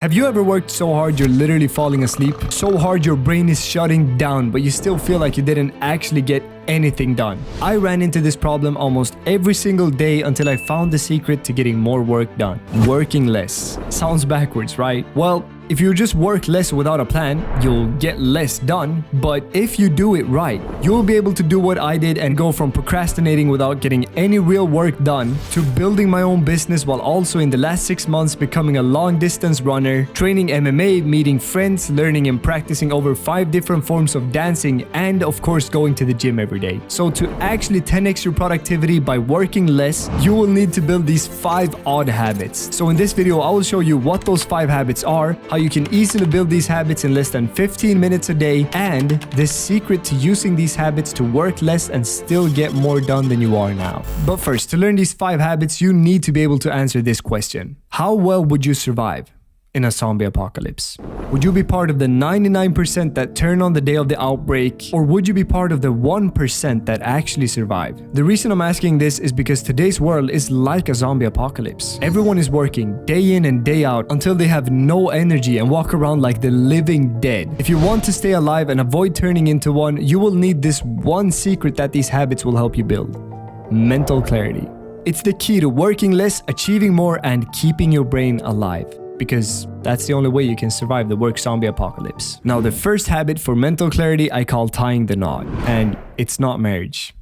Have you ever worked so hard you're literally falling asleep? So hard your brain is shutting down, but you still feel like you didn't actually get anything done. I ran into this problem almost every single day until I found the secret to getting more work done. Working less. Sounds backwards, right? Well, if you just work less without a plan, you'll get less done. But if you do it right, you'll be able to do what I did and go from procrastinating without getting any real work done to building my own business while also in the last 6 months becoming a long distance runner, training MMA, meeting friends, learning and practicing over 5 different forms of dancing, and of course going to the gym every day. So to actually 10x your productivity by working less, you will need to build these 5 odd habits. So in this video, I will show you what those 5 habits are, how you can easily build these habits in less than 15 minutes a day, and the secret to using these habits to work less and still get more done than you are now. But first, to learn these 5 habits, you need to be able to answer this question. How well would you survive in a zombie apocalypse? Would you be part of the 99% that turn on the day of the outbreak, or would you be part of the 1% that actually survive? The reason I'm asking this is because today's world is like a zombie apocalypse. Everyone is working day in and day out until they have no energy and walk around like the living dead. If you want to stay alive and avoid turning into one, you will need this one secret that these habits will help you build: mental clarity. It's the key to working less, achieving more, and keeping your brain alive, because that's the only way you can survive the work zombie apocalypse. Now, the first habit for mental clarity I call tying the knot, and it's not marriage.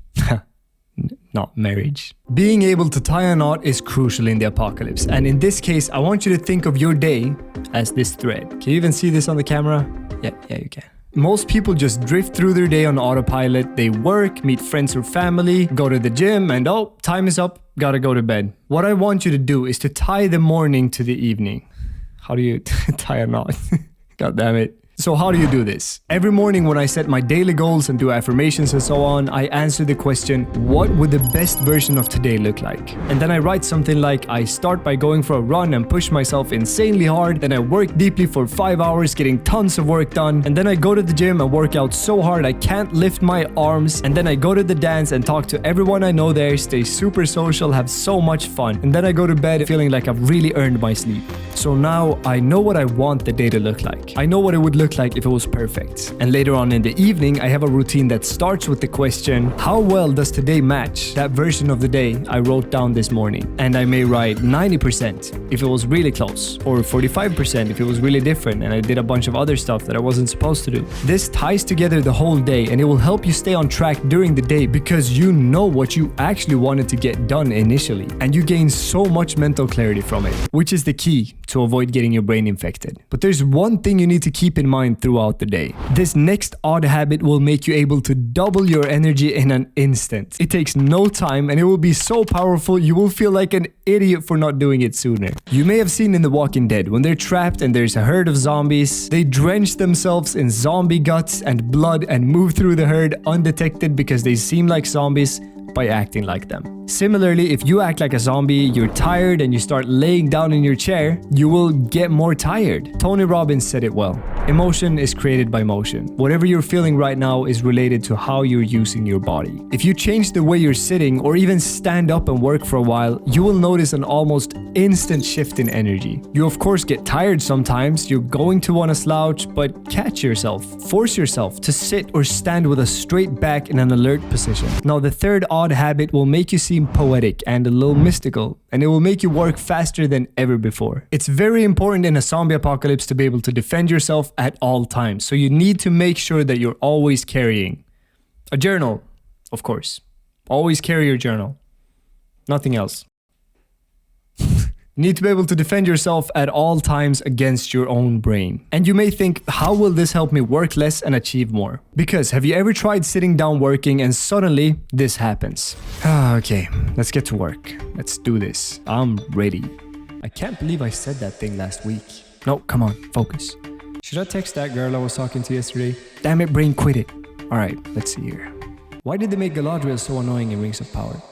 Not marriage. Being able to tie a knot is crucial in the apocalypse, and in this case, I want you to think of your day as this thread. Can you even see this on the camera? Yeah, you can. Most people just drift through their day on autopilot. They work, meet friends or family, go to the gym, and oh, time is up, gotta go to bed. What I want you to do is to tie the morning to the evening. How do you tie a knot? God damn it. So how do you do this? Every morning when I set my daily goals and do affirmations and so on, I answer the question, what would the best version of today look like? And then I write something like, I start by going for a run and push myself insanely hard. Then I work deeply for 5 hours, getting tons of work done. And then I go to the gym and work out so hard I can't lift my arms. And then I go to the dance and talk to everyone I know there, stay super social, have so much fun. And then I go to bed feeling like I've really earned my sleep. So now I know what I want the day to look like. I know what it would look like if it was perfect. And later on in the evening, I have a routine that starts with the question, how well does today match that version of the day I wrote down this morning? And I may write 90% if it was really close, or 45% if it was really different and I did a bunch of other stuff that I wasn't supposed to do. This ties together the whole day, and it will help you stay on track during the day because you know what you actually wanted to get done initially, and you gain so much mental clarity from it, which is the key to avoid getting your brain infected. But there's one thing you need to keep in mind throughout the day. This next odd habit will make you able to double your energy in an instant. It takes no time and it will be so powerful you will feel like an idiot for not doing it sooner. You may have seen in The Walking Dead, when they're trapped and there's a herd of zombies, they drench themselves in zombie guts and blood and move through the herd undetected because they seem like zombies by acting like them. Similarly, if you act like a zombie, you're tired and you start laying down in your chair, you will get more tired. Tony Robbins said it well. Emotion is created by motion. Whatever you're feeling right now is related to how you're using your body. If you change the way you're sitting or even stand up and work for a while, you will notice an almost instant shift in energy. You of course get tired sometimes, you're going to want to slouch, but catch yourself. Force yourself to sit or stand with a straight back in an alert position. Now, the third odd habit will make you seem poetic and a little mystical, and it will make you work faster than ever before. It's very important in a zombie apocalypse to be able to defend yourself at all times, so you need to make sure that you're always carrying a journal, of course. Always carry your journal. Nothing else. You need to be able to defend yourself at all times against your own brain. And you may think, how will this help me work less and achieve more? Because have you ever tried sitting down working and suddenly this happens? Okay, let's get to work. Let's do this. I'm ready. I can't believe I said that thing last week. No, come on, focus. Should I text that girl I was talking to yesterday? Damn it, brain, quit it. Alright, let's see here. Why did they make Galadriel so annoying in Rings of Power?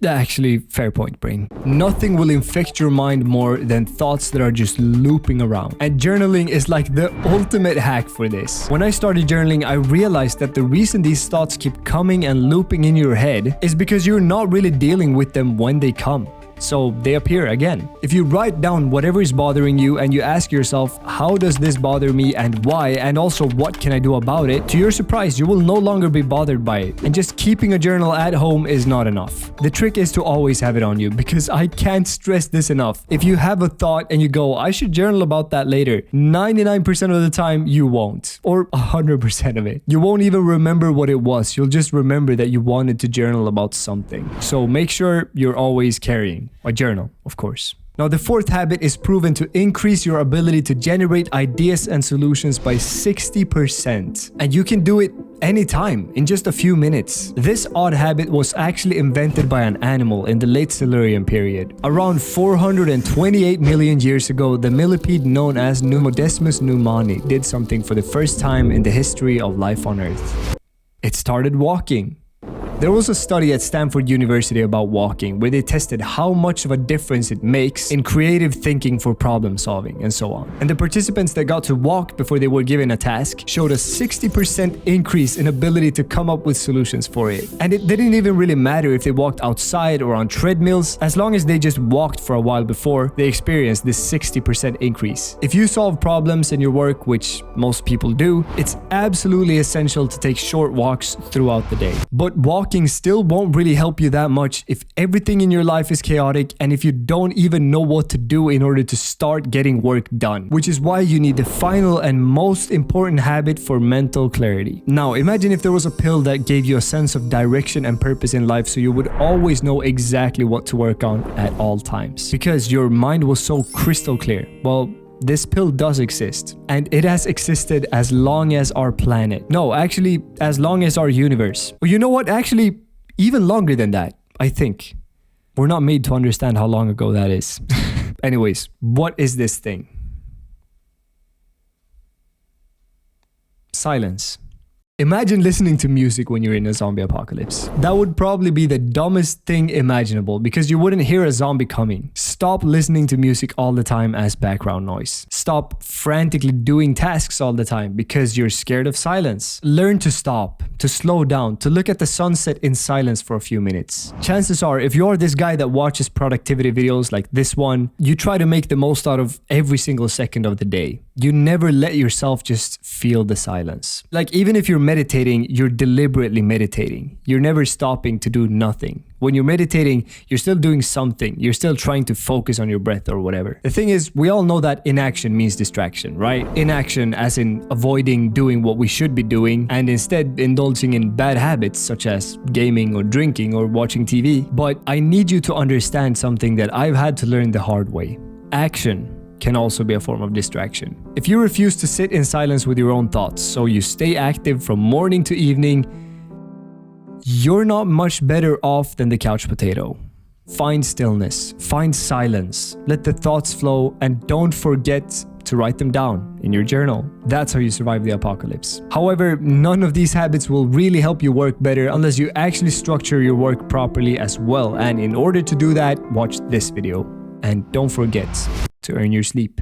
Actually, fair point, brain. Nothing will infect your mind more than thoughts that are just looping around. And journaling is like the ultimate hack for this. When I started journaling, I realized that the reason these thoughts keep coming and looping in your head is because you're not really dealing with them when they come. so they appear again. If you write down whatever is bothering you and you ask yourself, how does this bother me and why, and also what can I do about it, to your surprise, you will no longer be bothered by it. And just keeping a journal at home is not enough. The trick is to always have it on you, because I can't stress this enough. If you have a thought and you go, I should journal about that later, 99% of the time you won't, or 100% of it. You won't even remember what it was. You'll just remember that you wanted to journal about something. So make sure you're always carrying a journal, of course. Now, the fourth habit is proven to increase your ability to generate ideas and solutions by 60%. And you can do it anytime, in just a few minutes. This odd habit was actually invented by an animal in the late Silurian period. Around 428 million years ago, the millipede known as Pneumodesmus pneumoni did something for the first time in the history of life on Earth. It started walking. There was a study at Stanford University about walking where they tested how much of a difference it makes in creative thinking for problem solving and so on. And the participants that got to walk before they were given a task showed a 60% increase in ability to come up with solutions for it. And it didn't even really matter if they walked outside or on treadmills, as long as they just walked for a while before, they experienced this 60% increase. If you solve problems in your work, which most people do, it's absolutely essential to take short walks throughout the day. But walking still won't really help you that much if everything in your life is chaotic and if you don't even know what to do in order to start getting work done, which is why you need the final and most important habit for mental clarity. Now, imagine if there was a pill that gave you a sense of direction and purpose in life so you would always know exactly what to work on at all times, because your mind was so crystal clear. Well, this pill does exist, and it has existed as long as our planet. No, actually, as long as our universe. Well, you know what? Actually, even longer than that, I think. We're not made to understand how long ago that is. Anyways, what is this thing? Silence. Imagine listening to music when you're in a zombie apocalypse. That would probably be the dumbest thing imaginable because you wouldn't hear a zombie coming. Stop listening to music all the time as background noise. Stop frantically doing tasks all the time because you're scared of silence. Learn to stop, to slow down, to look at the sunset in silence for a few minutes. Chances are, if you're this guy that watches productivity videos like this one, you try to make the most out of every single second of the day. You never let yourself just feel the silence. Like, even if you're meditating, you're deliberately meditating. You're never stopping to do nothing. When you're meditating, you're still doing something. You're still trying to focus on your breath or whatever. The thing is, we all know that inaction means distraction, right? Inaction as in avoiding doing what we should be doing and instead indulging in bad habits such as gaming or drinking or watching TV. But I need you to understand something that I've had to learn the hard way. Action can also be a form of distraction. If you refuse to sit in silence with your own thoughts, so you stay active from morning to evening, you're not much better off than the couch potato. Find stillness, find silence, let the thoughts flow, and don't forget to write them down in your journal. That's how you survive the apocalypse. However, none of these habits will really help you work better unless you actually structure your work properly as well. And in order to do that, watch this video. And don't forget to earn your sleep.